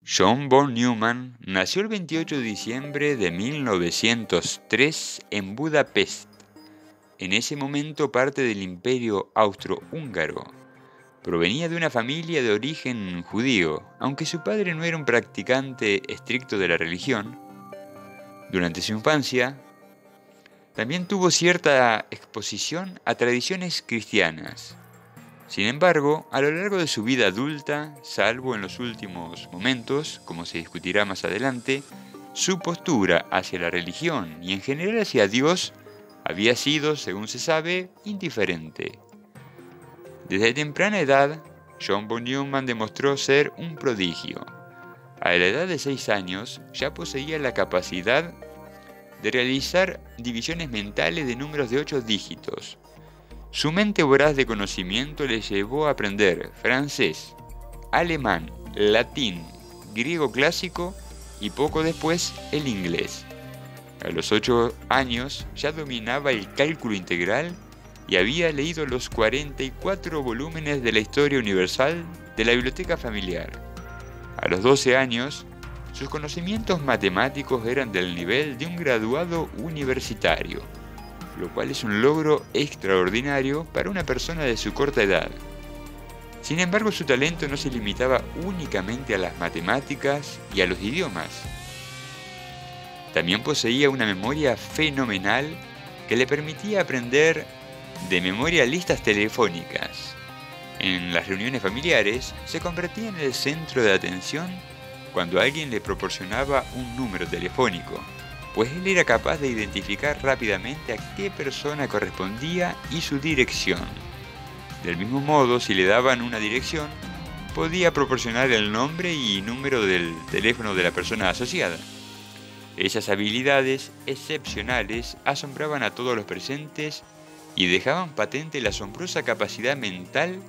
John von Neumann nació el 28 de diciembre de 1903 en Budapest, en ese momento parte del Imperio Austrohúngaro. Provenía de una familia de origen judío, aunque su padre no era un practicante estricto de la religión. Durante su infancia, también tuvo cierta exposición a tradiciones cristianas. Sin embargo, a lo largo de su vida adulta, salvo en los últimos momentos, como se discutirá más adelante, su postura hacia la religión y en general hacia Dios había sido, según se sabe, indiferente. Desde temprana edad, John von Neumann demostró ser un prodigio. A la edad de 6 años ya poseía la capacidad de realizar divisiones mentales de números de 8 dígitos. Su mente voraz de conocimiento le llevó a aprender francés, alemán, latín, griego clásico y poco después el inglés. A los 8 años ya dominaba el cálculo integral y había leído los 44 volúmenes de la Historia Universal de la biblioteca familiar. A los 12 años, sus conocimientos matemáticos eran del nivel de un graduado universitario, lo cual es un logro extraordinario para una persona de su corta edad. Sin embargo, su talento no se limitaba únicamente a las matemáticas y a los idiomas. También poseía una memoria fenomenal que le permitía aprender de memoria listas telefónicas. En las reuniones familiares se convertía en el centro de atención cuando alguien le proporcionaba un número telefónico, pues él era capaz de identificar rápidamente a qué persona correspondía y su dirección. Del mismo modo, si le daban una dirección, podía proporcionar el nombre y número del teléfono de la persona asociada. Esas habilidades excepcionales asombraban a todos los presentes y dejaban patente la asombrosa capacidad mental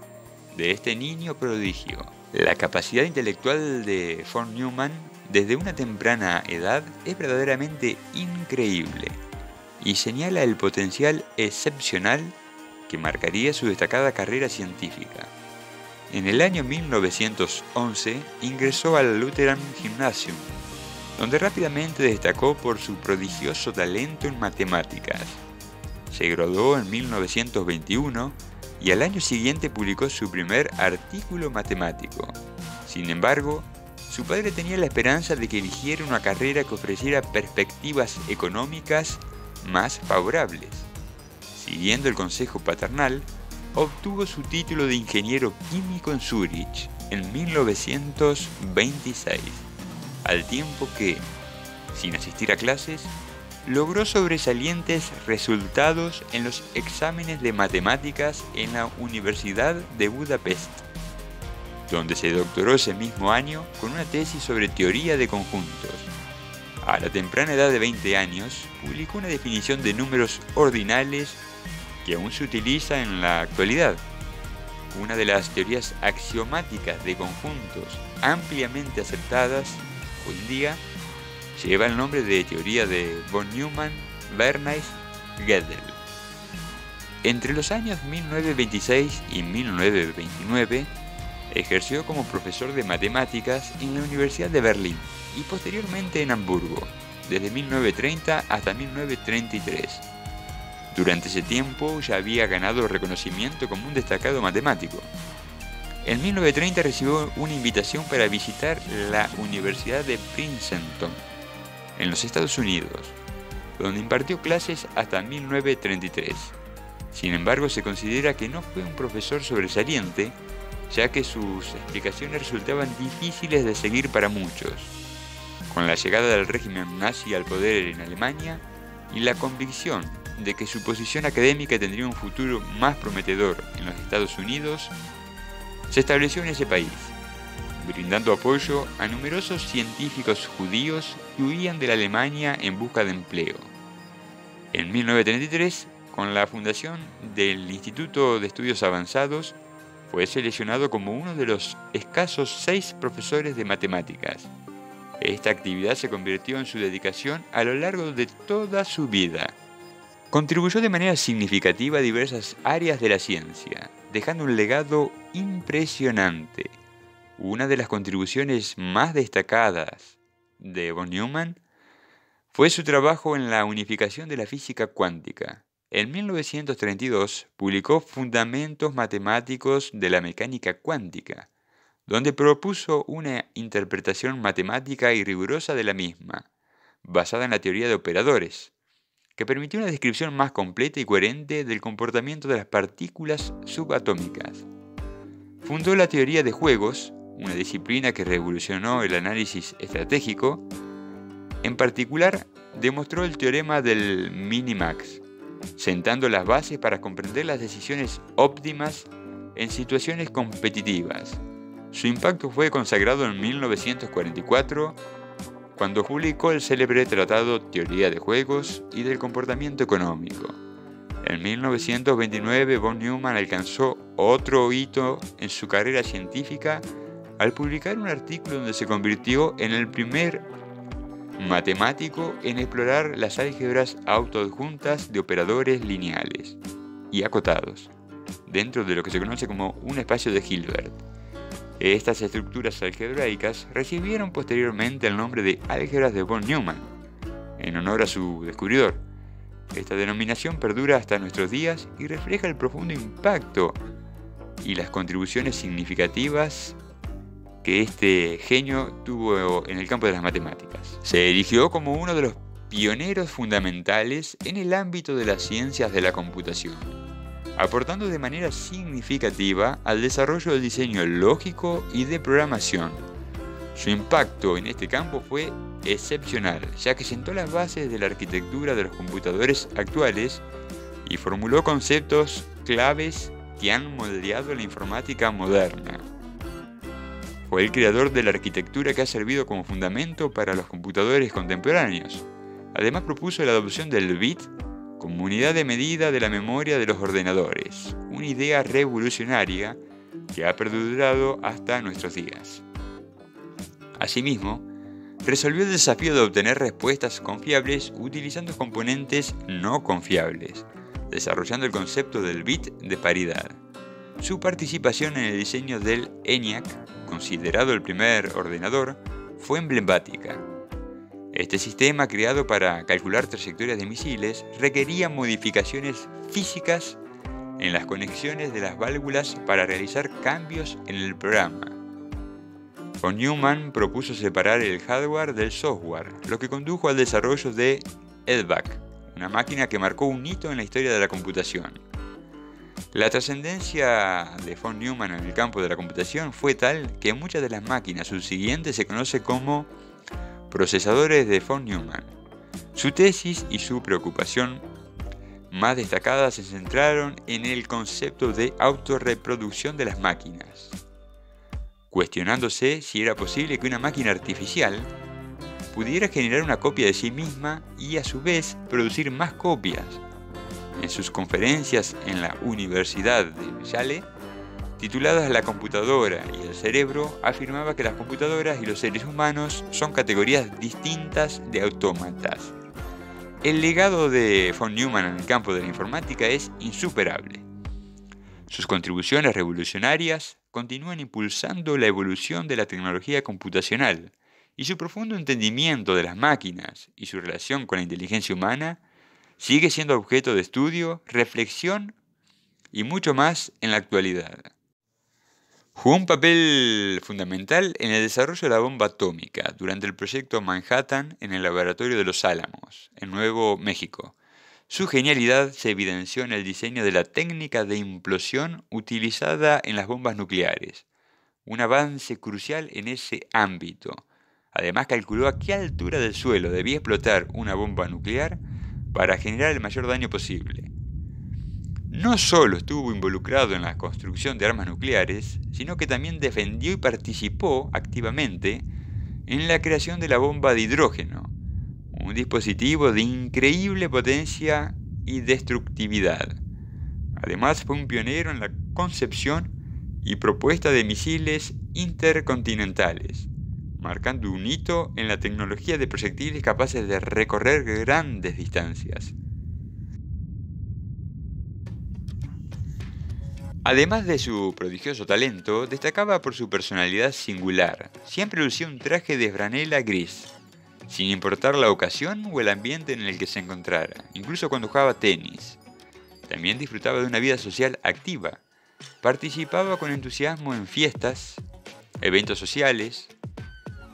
de este niño prodigio. La capacidad intelectual de von Neumann desde una temprana edad es verdaderamente increíble y señala el potencial excepcional que marcaría su destacada carrera científica. En el año 1911 ingresó al Lutheran Gymnasium, donde rápidamente destacó por su prodigioso talento en matemáticas. Se graduó en 1921 y al año siguiente publicó su primer artículo matemático. Sin embargo, su padre tenía la esperanza de que eligiera una carrera que ofreciera perspectivas económicas más favorables. Siguiendo el consejo paternal, obtuvo su título de ingeniero químico en Zúrich en 1926, al tiempo que, sin asistir a clases, logró sobresalientes resultados en los exámenes de matemáticas en la Universidad de Budapest, donde se doctoró ese mismo año con una tesis sobre teoría de conjuntos. A la temprana edad de 20 años, publicó una definición de números ordinales que aún se utiliza en la actualidad. Una de las teorías axiomáticas de conjuntos ampliamente aceptadas hoy en día lleva el nombre de teoría de von Neumann-Bernays-Gödel. Entre los años 1926 y 1929, ejerció como profesor de matemáticas en la Universidad de Berlín y posteriormente en Hamburgo, desde 1930 hasta 1933. Durante ese tiempo ya había ganado reconocimiento como un destacado matemático. En 1930 recibió una invitación para visitar la Universidad de Princeton, en los Estados Unidos, donde impartió clases hasta 1933. Sin embargo, se considera que no fue un profesor sobresaliente, ya que sus explicaciones resultaban difíciles de seguir para muchos. Con la llegada del régimen nazi al poder en Alemania y la convicción de que su posición académica tendría un futuro más prometedor en los Estados Unidos, se estableció en ese país, brindando apoyo a numerosos científicos judíos que huían de la Alemania en busca de empleo. En 1933, con la fundación del Instituto de Estudios Avanzados, fue seleccionado como uno de los escasos 6 profesores de matemáticas. Esta actividad se convirtió en su dedicación a lo largo de toda su vida. Contribuyó de manera significativa a diversas áreas de la ciencia, dejando un legado impresionante. Una de las contribuciones más destacadas de von Neumann fue su trabajo en la unificación de la física cuántica. En 1932 publicó Fundamentos matemáticos de la mecánica cuántica, donde propuso una interpretación matemática y rigurosa de la misma, basada en la teoría de operadores, que permitió una descripción más completa y coherente del comportamiento de las partículas subatómicas. Fundó la teoría de juegos, una disciplina que revolucionó el análisis estratégico. En particular, demostró el teorema del minimax, sentando las bases para comprender las decisiones óptimas en situaciones competitivas. Su impacto fue consagrado en 1944, cuando publicó el célebre tratado Teoría de Juegos y del Comportamiento Económico. En 1929, von Neumann alcanzó otro hito en su carrera científica al publicar un artículo donde se convirtió en el primer matemático en explorar las álgebras autoadjuntas de operadores lineales y acotados, dentro de lo que se conoce como un espacio de Hilbert. Estas estructuras algebraicas recibieron posteriormente el nombre de álgebras de von Neumann, en honor a su descubridor. Esta denominación perdura hasta nuestros días y refleja el profundo impacto y las contribuciones significativas que este genio tuvo en el campo de las matemáticas. Se erigió como uno de los pioneros fundamentales en el ámbito de las ciencias de la computación, aportando de manera significativa al desarrollo del diseño lógico y de programación. Su impacto en este campo fue excepcional, ya que sentó las bases de la arquitectura de los computadores actuales y formuló conceptos claves que han moldeado la informática moderna. Fue el creador de la arquitectura que ha servido como fundamento para los computadores contemporáneos. Además propuso la adopción del bit como unidad de medida de la memoria de los ordenadores, una idea revolucionaria que ha perdurado hasta nuestros días. Asimismo, resolvió el desafío de obtener respuestas confiables utilizando componentes no confiables, desarrollando el concepto del bit de paridad. Su participación en el diseño del ENIAC, considerado el primer ordenador, fue emblemática. Este sistema, creado para calcular trayectorias de misiles, requería modificaciones físicas en las conexiones de las válvulas para realizar cambios en el programa. Von Neumann propuso separar el hardware del software, lo que condujo al desarrollo de EDVAC, una máquina que marcó un hito en la historia de la computación. La trascendencia de von Neumann en el campo de la computación fue tal que muchas de las máquinas subsiguientes se conocen como procesadores de von Neumann. Su tesis y su preocupación más destacadas se centraron en el concepto de autorreproducción de las máquinas, cuestionándose si era posible que una máquina artificial pudiera generar una copia de sí misma y a su vez producir más copias. En sus conferencias en la Universidad de Yale, tituladas La computadora y el cerebro, afirmaba que las computadoras y los seres humanos son categorías distintas de autómatas. El legado de von Neumann en el campo de la informática es insuperable. Sus contribuciones revolucionarias continúan impulsando la evolución de la tecnología computacional, y su profundo entendimiento de las máquinas y su relación con la inteligencia humana sigue siendo objeto de estudio, reflexión y mucho más en la actualidad. Jugó un papel fundamental en el desarrollo de la bomba atómica durante el proyecto Manhattan en el laboratorio de Los Álamos, en Nuevo México. Su genialidad se evidenció en el diseño de la técnica de implosión utilizada en las bombas nucleares, un avance crucial en ese ámbito. Además, calculó a qué altura del suelo debía explotar una bomba nuclear para generar el mayor daño posible. No solo estuvo involucrado en la construcción de armas nucleares, sino que también defendió y participó activamente en la creación de la bomba de hidrógeno, un dispositivo de increíble potencia y destructividad. Además, fue un pionero en la concepción y propuesta de misiles intercontinentales, marcando un hito en la tecnología de proyectiles capaces de recorrer grandes distancias. Además de su prodigioso talento, destacaba por su personalidad singular. Siempre lucía un traje de franela gris, sin importar la ocasión o el ambiente en el que se encontrara, incluso cuando jugaba tenis. También disfrutaba de una vida social activa. Participaba con entusiasmo en fiestas, eventos sociales,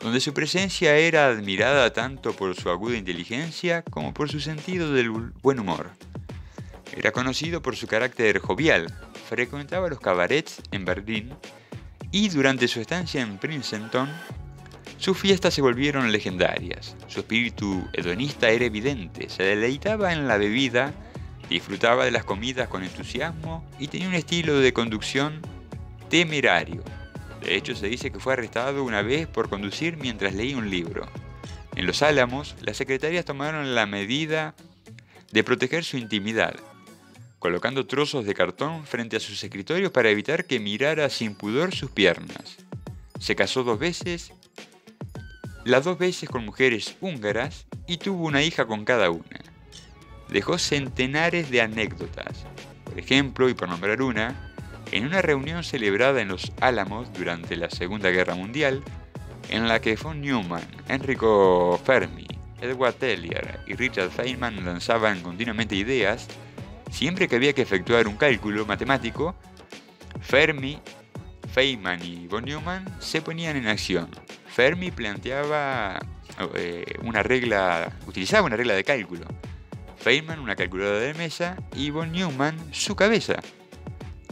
donde su presencia era admirada tanto por su aguda inteligencia como por su sentido del buen humor. Era conocido por su carácter jovial, frecuentaba los cabarets en Berlín y durante su estancia en Princeton, sus fiestas se volvieron legendarias. Su espíritu hedonista era evidente, se deleitaba en la bebida, disfrutaba de las comidas con entusiasmo y tenía un estilo de conducción temerario. De hecho, se dice que fue arrestado una vez por conducir mientras leía un libro. En Los Álamos, las secretarias tomaron la medida de proteger su intimidad, colocando trozos de cartón frente a sus escritorios para evitar que mirara sin pudor sus piernas. Se casó 2 veces, las 2 veces con mujeres húngaras, y tuvo una hija con cada una. Dejó centenares de anécdotas. Por ejemplo, y por nombrar una, en una reunión celebrada en Los Álamos durante la Segunda Guerra Mundial, en la que von Neumann, Enrico Fermi, Edward Teller y Richard Feynman lanzaban continuamente ideas, siempre que había que efectuar un cálculo matemático, Fermi, Feynman y von Neumann se ponían en acción. Fermi planteaba utilizaba una regla de cálculo, Feynman una calculadora de mesa y von Neumann su cabeza.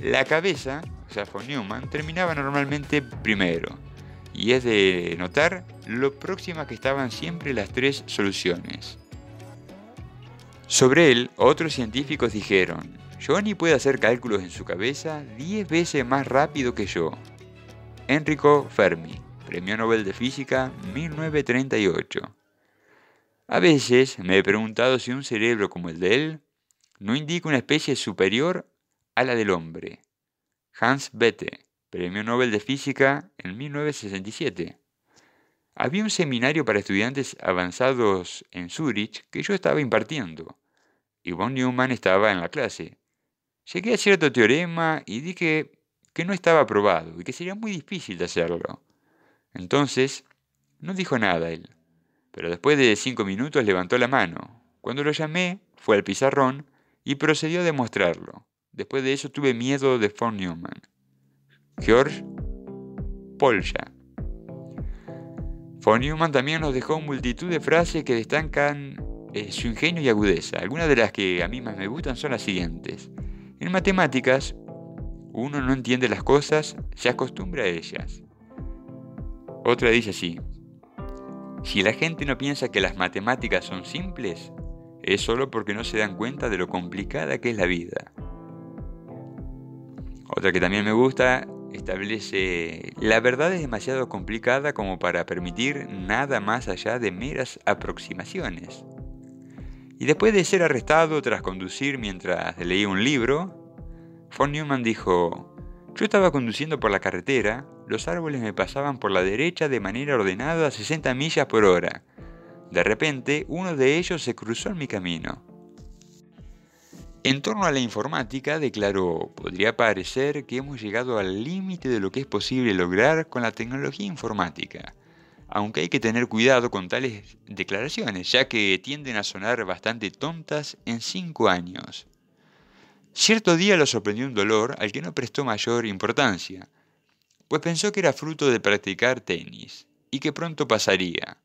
La cabeza, o sea, von Neumann, terminaba normalmente primero, y es de notar lo próximas que estaban siempre las 3 soluciones. Sobre él, otros científicos dijeron: Johnny puede hacer cálculos en su cabeza 10 veces más rápido que yo. Enrico Fermi, Premio Nobel de Física 1938. A veces me he preguntado si un cerebro como el de él no indica una especie superior a la del hombre. Hans Bethe, Premio Nobel de Física en 1967. Había un seminario para estudiantes avanzados en Zúrich que yo estaba impartiendo, y von Neumann estaba en la clase. Llegué a cierto teorema y dije que no estaba probado y que sería muy difícil de hacerlo. Entonces, no dijo nada él, pero después de 5 minutos levantó la mano. Cuando lo llamé, fue al pizarrón y procedió a demostrarlo. Después de eso tuve miedo de von Neumann. George Polya. Von Neumann también nos dejó multitud de frases que destacan su ingenio y agudeza. Algunas de las que a mí más me gustan son las siguientes. En matemáticas, uno no entiende las cosas, se acostumbra a ellas. Otra dice así: si la gente no piensa que las matemáticas son simples, es solo porque no se dan cuenta de lo complicada que es la vida. Otra que también me gusta establece: la verdad es demasiado complicada como para permitir nada más allá de meras aproximaciones. Y después de ser arrestado tras conducir mientras leía un libro, von Neumann dijo: yo estaba conduciendo por la carretera, los árboles me pasaban por la derecha de manera ordenada a 60 millas por hora. De repente, uno de ellos se cruzó en mi camino. En torno a la informática, declaró: podría parecer que hemos llegado al límite de lo que es posible lograr con la tecnología informática, aunque hay que tener cuidado con tales declaraciones, ya que tienden a sonar bastante tontas en 5 años. Cierto día lo sorprendió un dolor al que no prestó mayor importancia, pues pensó que era fruto de practicar tenis y que pronto pasaría.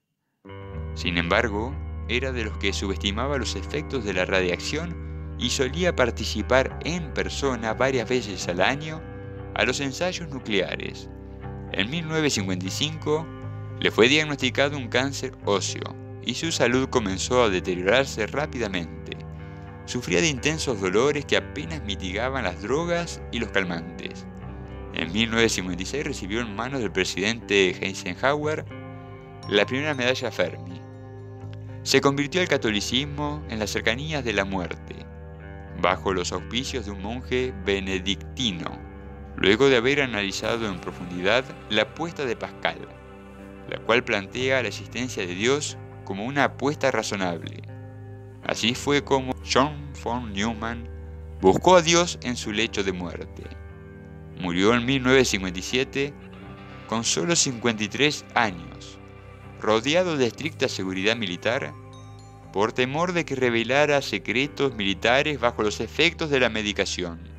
Sin embargo, era de los que subestimaba los efectos de la radiación y solía participar en persona varias veces al año a los ensayos nucleares. En 1955 le fue diagnosticado un cáncer óseo y su salud comenzó a deteriorarse rápidamente. Sufría de intensos dolores que apenas mitigaban las drogas y los calmantes. En 1956 recibió en manos del presidente Eisenhower la primera medalla Fermi. Se convirtió al catolicismo en las cercanías de la muerte, bajo los auspicios de un monje benedictino, luego de haber analizado en profundidad la apuesta de Pascal, la cual plantea la existencia de Dios como una apuesta razonable. Así fue como John von Neumann buscó a Dios en su lecho de muerte. Murió en 1957 con solo 53 años, rodeado de estricta seguridad militar, por temor de que revelara secretos militares bajo los efectos de la medicación.